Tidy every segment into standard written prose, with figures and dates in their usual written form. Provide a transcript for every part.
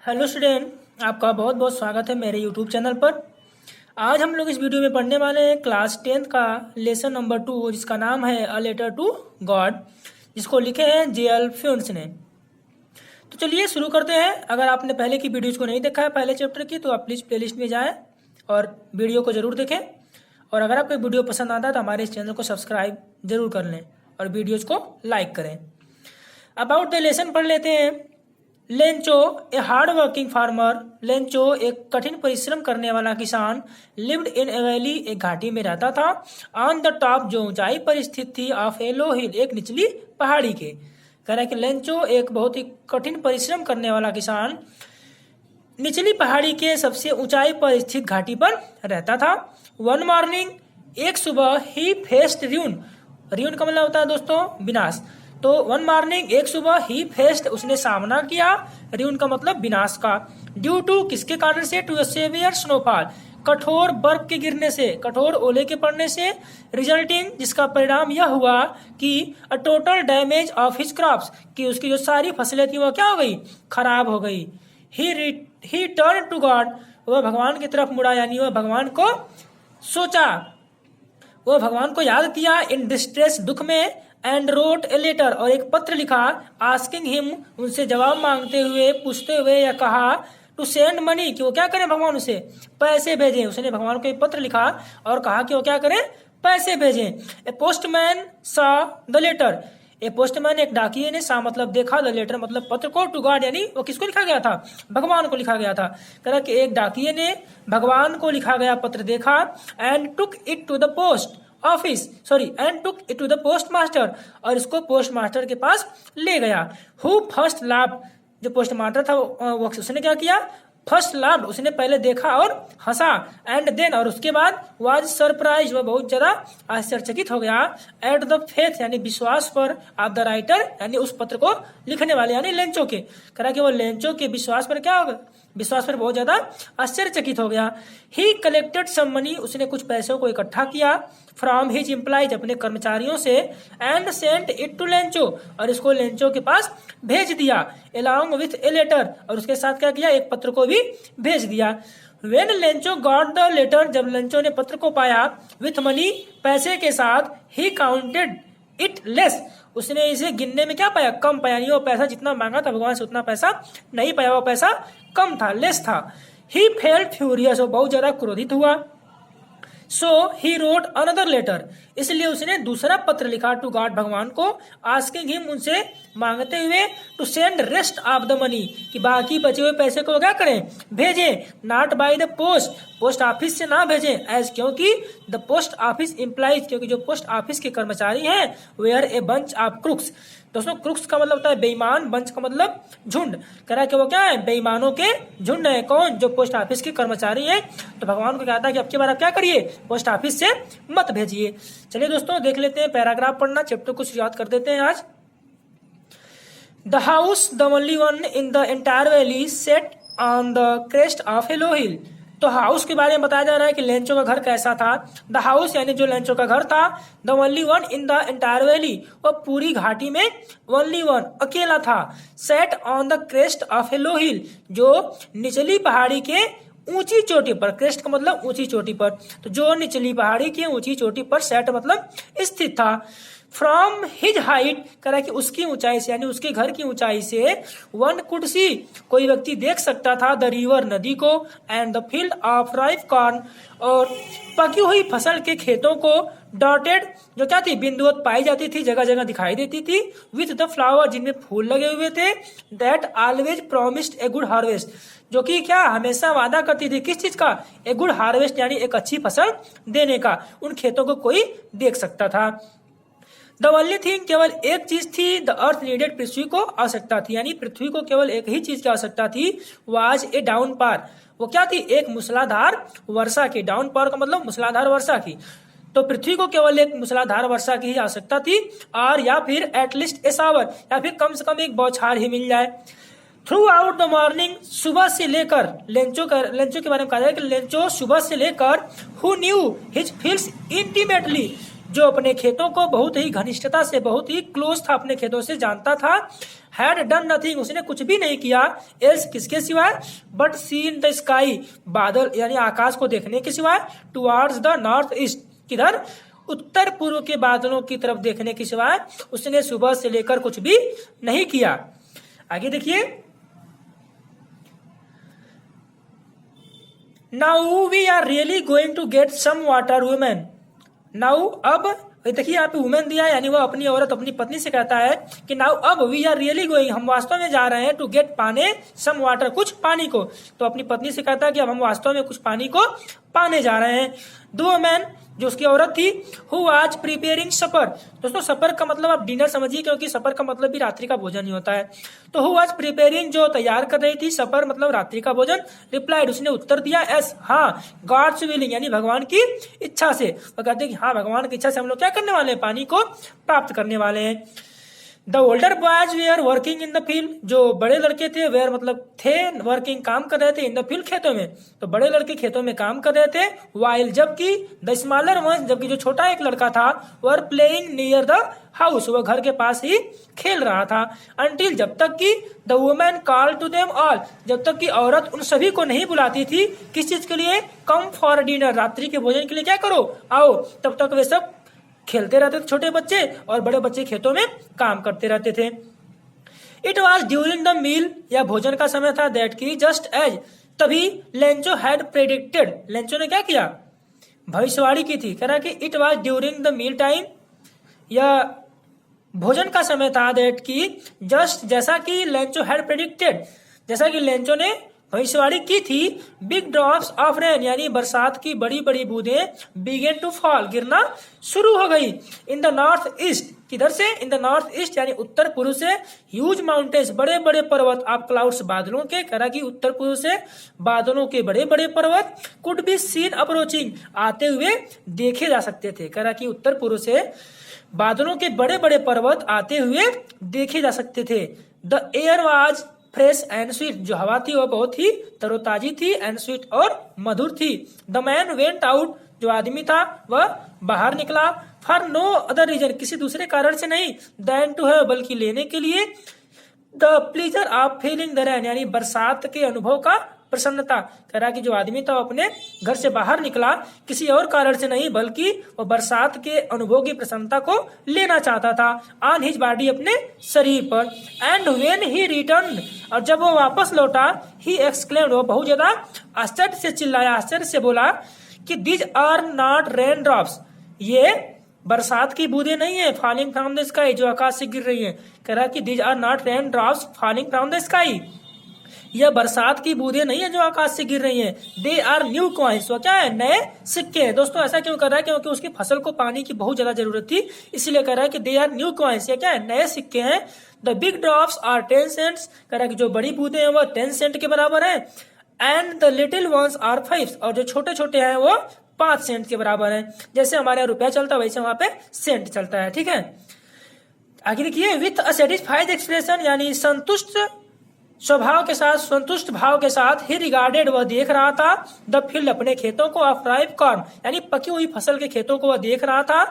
Hello student, आपका बहुत बहुत स्वागत है मेरे यूट्यूब चैनल पर। आज हम लोग इस वीडियो में पढ़ने वाले हैं क्लास 10 का लेसन नंबर 2, जिसका नाम है अ लेटर टू गॉड, जिसको लिखे हैं जेएल फ्यूंस ने। तो चलिए शुरू करते हैं। अगर आपने पहले की वीडियोज़ को नहीं देखा है पहले चैप्टर की, तो आप प्लीज़ प्लेलिस्ट में जाएँ और वीडियो को ज़रूर देखें। और अगर आपको वीडियो पसंद आता है तो हमारे इस चैनल को सब्सक्राइब जरूर कर लें और वीडियोज़ को लाइक करें। अबाउट द लेसन पढ़ लेते हैं। Lencho a hard working farmer, Lencho एक कठिन परिश्रम करने वाला किसान, लिव्ड इन ए वैली, एक घाटी में रहता था। ऑन द टॉप, जो ऊंचाई पर स्थित थी, ऑफ ए लो हिल, एक निचली पहाड़ी के। कह रहा है कि लेंचो एक बहुत ही कठिन परिश्रम करने वाला किसान निचली पहाड़ी के सबसे ऊंचाई पर स्थित घाटी पर रहता था। वन मॉर्निंग, एक सुबह, ही फेस्ड र्यून, र्यून का मतलब होता है दोस्तों विनाश। तो वन मॉर्निंग, एक सुबह, ही फेस्ड, उसने सामना किया, र्यून का मतलब विनाश का। ड्यू टू, किसके कारण से, टू सेवियर स्नोफॉल, कठोर बर्फ के गिरने से, कठोर ओले के पड़ने से। रिजल्टिंग, जिसका परिणाम यह हुआ कि a total damage of his crops, कि उसकी जो सारी फसलें थी वह क्या हो गई, खराब हो गई। ही टर्न टू गॉड, वह भगवान की तरफ मुड़ा, यानी वह भगवान को सोचा, वह भगवान को याद किया। इन डिस्ट्रेस, दुख में। एंड रोट ए लेटर, और एक पत्र लिखा। आस्किंग हिम, उनसे जवाब मांगते हुए, पूछते हुए, या कहा टू सेंड मनी, कि वो क्या करें, भगवान उसे पैसे भेजें। उसने भगवान को एक पत्र लिखा और कहा कि वो क्या करें, पैसे भेजें। ए पोस्टमैन सा द लेटर, ए पोस्टमैन एक डाकिये ने, सा मतलब देखा, द लेटर मतलब पत्र को, टू गॉड यानी वो किसको लिखा गया था, भगवान को लिखा गया था। कह रहा कि एक डाकिये ने भगवान को लिखा गया पत्र देखा। And took it to the post office, and took it to the postmaster, और इसको पोस्ट मास्टर के पास ले गया। हु फर्स्ट लाभ, जो पोस्ट मास्टर था वो उसने क्या किया, फर्स्ट लाभ, उसने पहले देखा और हंसा। एंड देन, और उसके बाद, वाज सरप्राइज, वह बहुत ज्यादा आश्चर्यचकित हो गया। एट द फेथ, यानी विश्वास पर, ऑफ द राइटर, यानी उस पत्र को लिखने वाले, यानी लेंचो के। करा कि वो लेंचो के विश्वास पर क्या होगा, विश्वास पर बहुत ज्यादा आश्चर्यचकित हो गया। ही कलेक्टेड सम मनी, उसने कुछ पैसों को इकट्ठा किया। फ्रॉम हिज एम्प्लॉइज, अपने कर्मचारियों से। And sent it to Lencho, और इसको लेंचो के पास भेज दिया। अलॉन्ग विथ ए लेटर, और उसके साथ क्या किया, एक पत्र को भी भेज दिया। When Lencho got the letter, जब लेंचो ने पत्र को पाया, विथ मनी, पैसे के साथ, ही काउंटेड इट लेस, उसने इसे गिनने में क्या पाया, कम पाया। नहीं वो पैसा जितना मांगा था भगवान से उतना पैसा नहीं पाया, वो पैसा कम था, लेस था। ही फेल्ट फ्यूरियस, वो बहुत ज्यादा क्रोधित हुआ। सो ही रोट अनदर लेटर, इसलिए उसने दूसरा पत्र लिखा टू गॉड, भगवान को। आस्किंग हिम, उनसे मांगते हुए, to send rest of the money, कि बाकी बचे हुए पैसे को क्या करें, भेजें। Not by the post, post office से ना भेजें। एज, क्योंकि द पोस्ट ऑफिस इम्प्लाइज, क्योंकि जो पोस्ट ऑफिस के कर्मचारी हैं, were a bunch of crooks. दोस्तों क्रुक्स का मतलब होता है बेईमान, बंच का मतलब झुंड। कह रहा है कि वो क्या है, बेईमानों के झुंड है। कौन, जो पोस्ट ऑफिस के कर्मचारी हैं। तो भगवान को कहता है कि अब की बार आप क्या करिए, पोस्ट ऑफिस से मत भेजिए। चलिए दोस्तों देख लेते हैं पैराग्राफ पढ़ना, चैप्टर कुछ याद कर देते हैं आज। The house, the only one in the entire valley, set on the crest of a low hill. तो हाउस के बारे में बताया जा रहा है कि लेंचो का घर कैसा था। द हाउस यानी जो लेंचो का घर था। The only one in the entire valley, वह पूरी घाटी में ओनली वन, अकेला था। Set on the crest of a low hill, जो निचली पहाड़ी के ऊंची चोटी पर, क्रेस्ट का मतलब ऊंची चोटी पर, तो जो निचली पहाड़ी की ऊंची चोटी पर, सेट मतलब स्थित था। फ्रॉम हिज हाइट, करा कि उसकी ऊंचाई से, यानी उसके घर की ऊंचाई से, वन कुड सी, कोई व्यक्ति देख सकता था, द रिवर, नदी को। And the field of ripe corn, और पकी हुई फसल के खेतों को। डॉटेड, जो क्या थी, बिंदुवत पाई जाती थी, जगह जगह दिखाई देती थी। विथ द फ्लावर, जिनमें फूल लगे हुए थे। That always promised a good harvest, जो कि क्या हमेशा वादा करती थी, किस चीज का, ए गुड हार्वेस्ट, यानी एक अच्छी फसल देने का। उन खेतों को कोई देख सकता था। द ओनली थिंग, केवल एक चीज थी, द अर्थ नीडेड, पृथ्वी को आवश्यकता थी, यानी पृथ्वी को केवल एक ही चीज की आवश्यकता थी। वाज ए डाउन पार, वो क्या थी, एक मूसलाधार वर्षा की। डाउन पार का मतलब मूसलाधार वर्षा की। तो पृथ्वी को केवल एक मूसलाधार वर्षा की ही आवश्यकता थी, और या फिर एटलीस्ट ए शावर, या फिर कम से कम एक बौछार ही मिल जाए। थ्रू आउट द मॉर्निंग, सुबह से लेकर, लेंचो के बारे में कहा जाए कि लेंचो सुबह से लेकर, who knew his feels intimately, जो अपने खेतों को बहुत ही घनिष्ठता से, बहुत ही क्लोज था, अपने खेतों से जानता था, हैड डन नथिंग, उसने कुछ भी नहीं किया, एल्स किसके सिवाय, बट सीन द स्काई, बादल यानी आकाश को देखने के सिवाय, टुवार्ड्स द नॉर्थ ईस्ट, किधर, उत्तर पूर्व के बादलों की तरफ देखने के सिवाय उसने सुबह से लेकर कुछ भी नहीं किया। आगे देखिए, now we are really going to get some water women. Now अब देखिए यहाँ पे वुमेन दिया है, यानी वो अपनी औरत अपनी पत्नी से कहता है कि नाउ अब वी आर रियली गोइंग, हम वास्तव में जा रहे हैं, टू गेट पाने सम वाटर, कुछ पानी को। तो अपनी पत्नी से कहता है कि अब हम वास्तव में कुछ पानी को पाने जा रहे हैं। दो वुमेन, जो उसकी औरत थी, हु वाज प्रिपेयरिंग सपर। दोस्तों सपर का मतलब आप डिनर समझिए, क्योंकि सपर का मतलब भी रात्रि का भोजन ही होता है। तो हु वाज प्रिपेयरिंग, जो तैयार कर रही थी, सपर मतलब रात्रि का भोजन, रिप्लाइड, उसने उत्तर दिया, एस, हाँ, गॉड्स विलिंग, यानी भगवान की इच्छा से। वो कहते हैं कि हाँ, भगवान की इच्छा से हम लोग क्या करने वाले हैं, पानी को प्राप्त करने वाले हैं। The older boys were working in the field, जो बड़े लड़के थे, वेयर मतलब थे, वर्किंग काम कर रहे थे, इन द फील्ड खेतों में, तो बड़े लड़के खेतों में काम कर रहे थे। वाइल जबकि, द स्मॉलर वन, जबकि जो छोटा एक लड़का था, were playing near the house, वह घर के पास ही खेल रहा था। अंटिल, जब तक कि, the women call to them all, जब तक कि औरत उन सभी को नहीं बुलाती थी, किस चीज के लिए, कम फॉर डिनर, रात्रि के भोजन के लिए क्या करो, आओ। तब तक वे सब खेलते रहते थे, छोटे बच्चे, और बड़े बच्चे खेतों में काम करते रहते थे। It was during the meal, या भोजन का समय था, दैट की जस्ट एज, तभी लेंचो हैड प्रेडिक्टेड, लेंचो ने क्या किया, भविष्यवाणी की थी। कह रहा कि it was during the meal time, या भोजन का समय था, दैट की जस्ट, जैसा कि लेंचो हैड प्रेडिक्टेड, जैसा कि लेंचो ने भविष्यवाणी की थी, बिग ड्रॉप्स ऑफ रेन, यानी बरसात की बड़ी बड़ी बूंदें, बिगेन टू फॉल, गिरना शुरू हो गई। इन द नॉर्थ ईस्ट, किधर से, इन द नॉर्थ ईस्ट, यानी उत्तर पूर्व से, ह्यूज माउंटेन्स, बड़े बड़े पर्वत, आप क्लाउड्स, बादलों के, करा कि उत्तर पूर्व से बादलों के बड़े बड़े पर्वत, कुड बी सीन अप्रोचिंग, आते हुए देखे जा सकते थे। करा कि उत्तर पूर्व से बादलों के बड़े बड़े पर्वत आते हुए देखे जा सकते थे। The air was fresh and sweet, जो हवा थी वह बहुत ही तरोताजी थी, एंड स्वीट और मधुर थी। द मैन वेंट आउट, जो आदमी था वह बाहर निकला, फॉर नो अदर रीजन, किसी दूसरे कारण से नहीं, देन टू हैव, बल्कि लेने के लिए, the pleaser of feeling the rain, यानी बरसात के अनुभव का प्रसन्नता। कह रहा कि जो आदमी था अपने घर से बाहर निकला किसी और कारण से नहीं, बल्कि वो बरसात के अनुभव की प्रसन्नता को लेना चाहता था, ऑन हिज बॉडी, अपने शरीर पर। एंड व्हेन ही रिटर्न, और जब वो वापस लौटा, ही एक्सक्लेम्ड, वो बहुत ज्यादा आश्चर्य से चिल्लाया, आश्चर्य से बोला कि these are not rain drops, ये बरसात की बूंदें नहीं है, फॉलिंग फ्रॉम द स्काई, जो आकाश से गिर रही है। कह रहा कि these are not rain drops falling from the sky, यह बरसात की बूंदें नहीं है जो आकाश से गिर रही हैं। दे आर न्यू कॉइन्स, वो क्या है, नए सिक्के हैं। दोस्तों ऐसा क्यों कर रहा है, क्योंकि उसकी फसल को पानी की बहुत ज्यादा जरूरत थी, इसलिए कह रहा है कि दे आर न्यू कॉइन्स, ये क्या है, नए सिक्के हैं। The big drops are 10 cents, कह रहा है कि जो बड़ी बूंदें हैं वह 10 सेंट के बराबर है। And the little ones are 5, और जो छोटे छोटे हैं वो 5 सेंट के बराबर है। जैसे हमारे यहाँ रुपया चलता है वैसे वहां पे सेंट चलता है, ठीक है। आगे देखिए, विथ अ सेटिस्फाइड एक्सप्रेशन, यानी संतुष्ट स्वभाव के साथ, संतुष्ट भाव के साथ, ही रिगार्डेड, वह देख रहा था, द फील्ड, अपने खेतों को, ऑफ राइप कॉर्न, यानी पकी हुई फसल के खेतों को वह देख रहा था,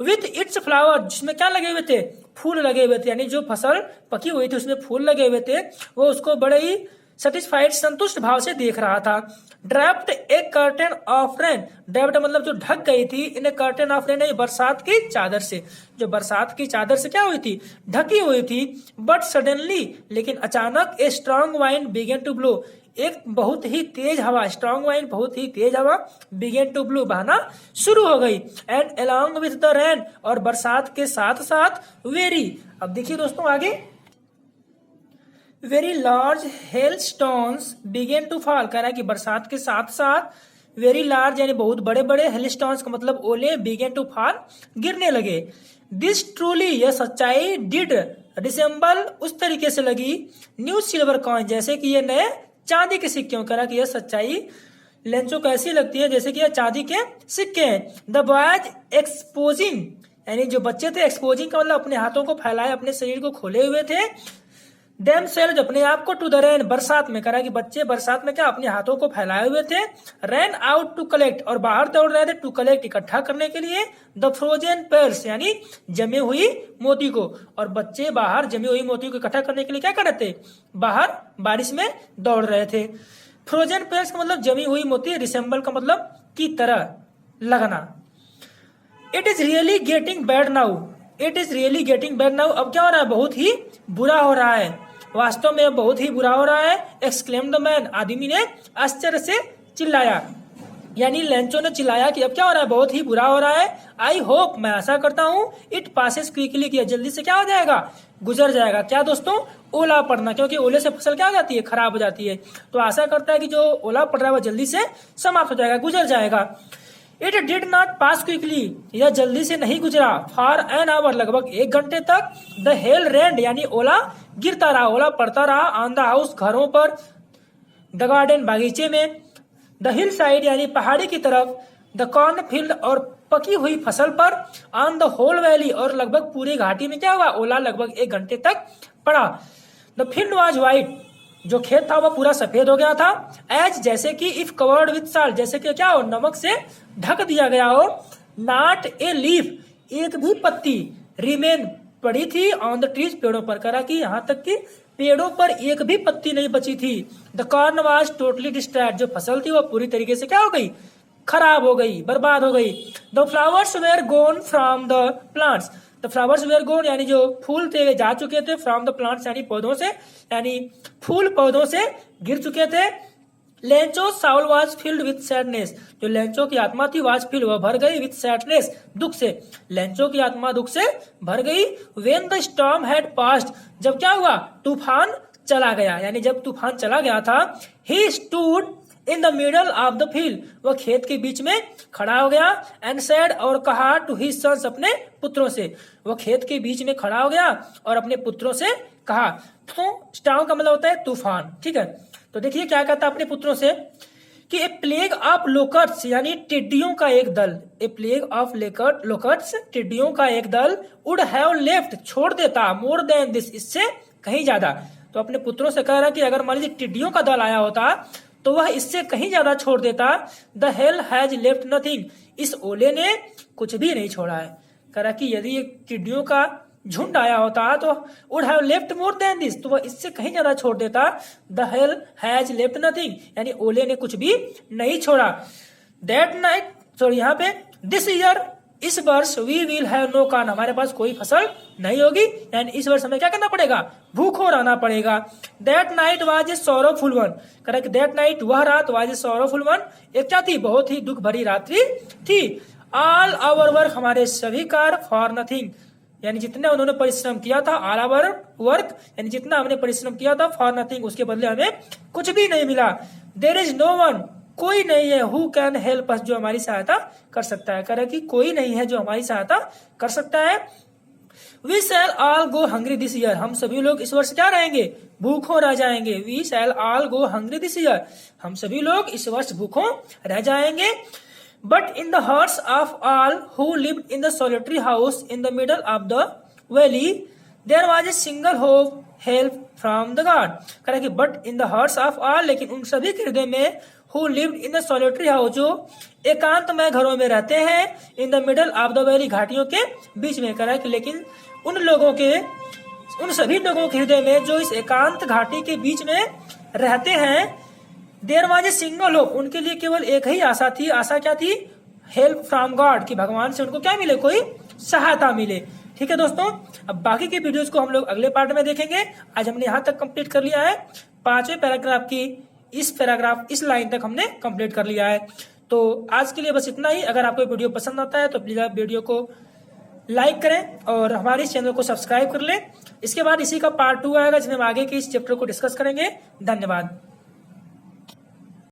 विथ इट्स फ्लावर, जिसमें क्या लगे हुए थे, फूल लगे हुए थे, यानी जो फसल पकी हुई थी उसमें फूल लगे हुए थे, वो उसको बड़े ही सेटिस्फाइड, संतुष्ट भाव से देख रहा था। Draped A curtain of rain, draped मतलब जो ढक गई थी, इन ए कर्टेन ऑफ रेन, बरसात की चादर से, जो बरसात की चादर से क्या हुई थी, ढकी हुई थी। बट सडनली, लेकिन अचानक, a strong wind began to blow, एक बहुत ही तेज हवा, स्ट्रॉन्ग वाइंड बहुत ही तेज हवा, बिगेन टू ब्लो, बहना शुरू हो गई। And along with the rain, और बरसात के साथ साथ, वेरी, अब देखिए दोस्तों आगे, very large hailstones began to fall, कह रहा है कि बरसात के साथ साथ वेरी लार्ज, यानी बहुत बड़े बड़े हेल स्टोन्स का मतलब ओले, बिगेन टू फॉल, गिरने लगे। दिस ट्रूली, यह सच्चाई, डिड रिसेंबल, उस तरीके से लगी, न्यू सिल्वर कॉइन, जैसे कि ये नए चांदी के सिक्के, कह रहा कि यह सच्चाई लेंचो कैसी लगती है, जैसे कि यह चांदी के सिक्के हैं। द बॉयज एक्सपोजिंग, यानी जो बच्चे थे, एक्सपोजिंग का मतलब अपने हाथों को फैलाए, अपने शरीर को खोले हुए थे। देम सेल्स अपने आप को टू द रेन बरसात में, करा कि बच्चे बरसात में क्या अपने हाथों को फैलाए हुए थे, रैन आउट टू कलेक्ट और बाहर दौड़ रहे थे, टू कलेक्ट इकट्ठा करने के लिए, द फ्रोजन पेर्ल्स यानी जमे हुई मोती को, और बच्चे बाहर जमी हुई मोती को इकट्ठा करने के लिए क्या कर रहे थे, बाहर बारिश में दौड़ रहे थे। फ्रोजन पेर्ल्स का मतलब जमी हुई मोती, रिसेंबल का मतलब की तरह लगना। It is really getting bad now, it is really getting bad now, अब क्या हो रहा है, बहुत ही बुरा हो रहा है, वास्तव में बहुत ही बुरा हो रहा है। एक्सक्लेम द मैन, आदमी ने आश्चर्य से चिल्लाया, यानी लेंचो ने चिल्लाया कि अब क्या हो रहा है, बहुत ही बुरा हो रहा है। आई होप, मैं आशा करता हूं, इट पासेस क्विकली, कि जल्दी से क्या हो जाएगा, गुजर जाएगा। क्या दोस्तों, ओला पड़ना, क्योंकि ओले से फसल क्या हो जाती है, खराब हो जाती है। तो आशा करता है कि जो ओला पड़ रहा है वो जल्दी से समाप्त हो जाएगा, गुजर जाएगा। It did not pass quickly, यह जल्दी से नहीं गुजरा। फॉर एन आवर, लगभग 1 घंटे तक। द हेल रेंड, यानी ओला गिरता रहा, ओला पड़ता रहा। ऑन द हाउस, घरों पर। द गार्डन, बागीचे में। द हिल साइड, यानी पहाड़ी की तरफ। द कॉर्न फील्ड, और पकी हुई फसल पर। ऑन द होल वैली, और लगभग पूरी घाटी में क्या हुआ, ओला लगभग 1 घंटे तक पड़ा। द फील्ड वॉज व्हाइट, जो खेत था वह पूरा सफेद हो गया था। एज, जैसे कि, इफ कवर्ड विथ साल्ट, जैसे कि क्या हो, नमक से ढक दिया गया हो। नॉट ए लीफ, एक भी पत्ती। रिमेन, पड़ी थी। ऑन द ट्रीज, पेड़ों पर, करा कि यहाँ तक कि पेड़ों पर एक भी पत्ती नहीं बची थी। The corn was totally destroyed, जो फसल थी वह पूरी तरीके से क्या हो गई, खराब हो गई, बर्बाद हो गई। The flowers were gone from the plants, the flowers were gone, यानी जो फूल थे वे जा चुके थे। फ्रॉम द प्लांट्स, यानी पौधों से, यानी फूल पौधों से गिर चुके थे। Lencho Saul was filled with sadness, जो लेंचो की आत्मा थी वाज फिल्ड, वह भर गई, विथ सैडनेस, दुख से। लेंचो की आत्मा दुख से भर गई। When the storm had passed, जब क्या हुआ, तूफान चला गया, यानी जब तूफान चला गया था। He stood in the middle of the field, वह खेत के बीच में खड़ा हो गया। एंड सेड, और कहा, टू हिज सन्स, अपने पुत्रों से। वह खेत के बीच में खड़ा हो गया और अपने पुत्रों से कहा। तो स्टॉर्म का मतलब होता है तूफान, ठीक है। तो देखिए क्या कहता है अपने पुत्रों से कि ए प्लेग ऑफ लोकट्स, यानी टिड्डियों का एक दल। ए प्लेग ऑफ लोकट्स, टिड्डियों का एक दल। वुड हैव लेफ्ट, छोड़ देता। मोर देन दिस, इससे कहीं ज्यादा। तो अपने पुत्रों से कह रहा कि अगर मान लीजिए टिड्डियों का दल आया होता तो वह इससे कहीं ज्यादा छोड़ देता। The hell has left nothing, इस ओले ने कुछ भी नहीं छोड़ा है। कह रहा कि यदि एक टिड्डियों का झुंड आया होता तो would have left more than this, तो वह इससे कहीं ज्यादा छोड़ देता। The hell has left nothing, यानी ओले ने कुछ भी नहीं छोड़ा। दैट नाइट, सॉरी यहाँ पे, दिस ईयर, इस वर्ष, we will have no corn, हमारे पास कोई फसल नहीं होगी, यानी इस वर्ष हमें क्या करना पड़ेगा, भूखों रहना पड़ेगा। That night was a sorrowful one, correct, that night, वह रात, वाज ए सॉरोफुल वन, एक क्या थी, बहुत ही दुख भरी रात्रि थी। ऑल आवर वर्क, हमारे सभी कार्य, फॉर नथिंग, यानी जितने उन्होंने परिश्रम किया था, ऑल आवर वर्क, यानी जितना हमने परिश्रम किया था, फॉर नथिंग, उसके बदले हमें कुछ भी नहीं मिला। देयर इज नो वन, कोई नहीं है, हु कैन हेल्प अस, जो हमारी सहायता कर सकता है। करे कि कोई नहीं है जो हमारी सहायता कर सकता है। We shall all go hungry this year, हम सभी लोग इस वर्ष क्या रहेंगे, भूखों रह जाएंगे। We shall all go hungry this year, हम सभी लोग इस वर्ष भूखों रह जाएंगे। But in the hearts of all who lived in the solitary house in the middle of the valley there was a single hope, help from the god. करे कि but in the hearts of all, लेकिन उन सभी के हृदय में, who lived in the solitary house, जो एकांतमय घरों में रहते हैं, इन the middle of the valley, घाटियों के बीच में। करा कि लेकिन उन लोगों के, उन सभी लोगों के हृदय में जो इस एकांत घाटी के बीच में रहते हैं, there was a single hope, उनके लिए केवल एक ही आशा थी। आशा क्या थी, हेल्प फ्रॉम गॉड, कि भगवान से उनको क्या मिले, कोई सहायता मिले। ठीक है दोस्तों, अब बाकी के वीडियोस को हम लोग अगले पार्ट में देखेंगे। आज हमने यहाँ तक कंप्लीट कर लिया है, 5वें पैराग्राफ की इस लाइन तक हमने कंप्लीट कर लिया है। तो आज के लिए बस इतना ही। अगर आपको वीडियो पसंद आता है तो प्लीज आप वीडियो को लाइक करें और हमारे चैनल को सब्सक्राइब कर लें। इसके बाद इसी का पार्ट 2 आएगा जिसमें हम आगे के इस चैप्टर को डिस्कस करेंगे। धन्यवाद।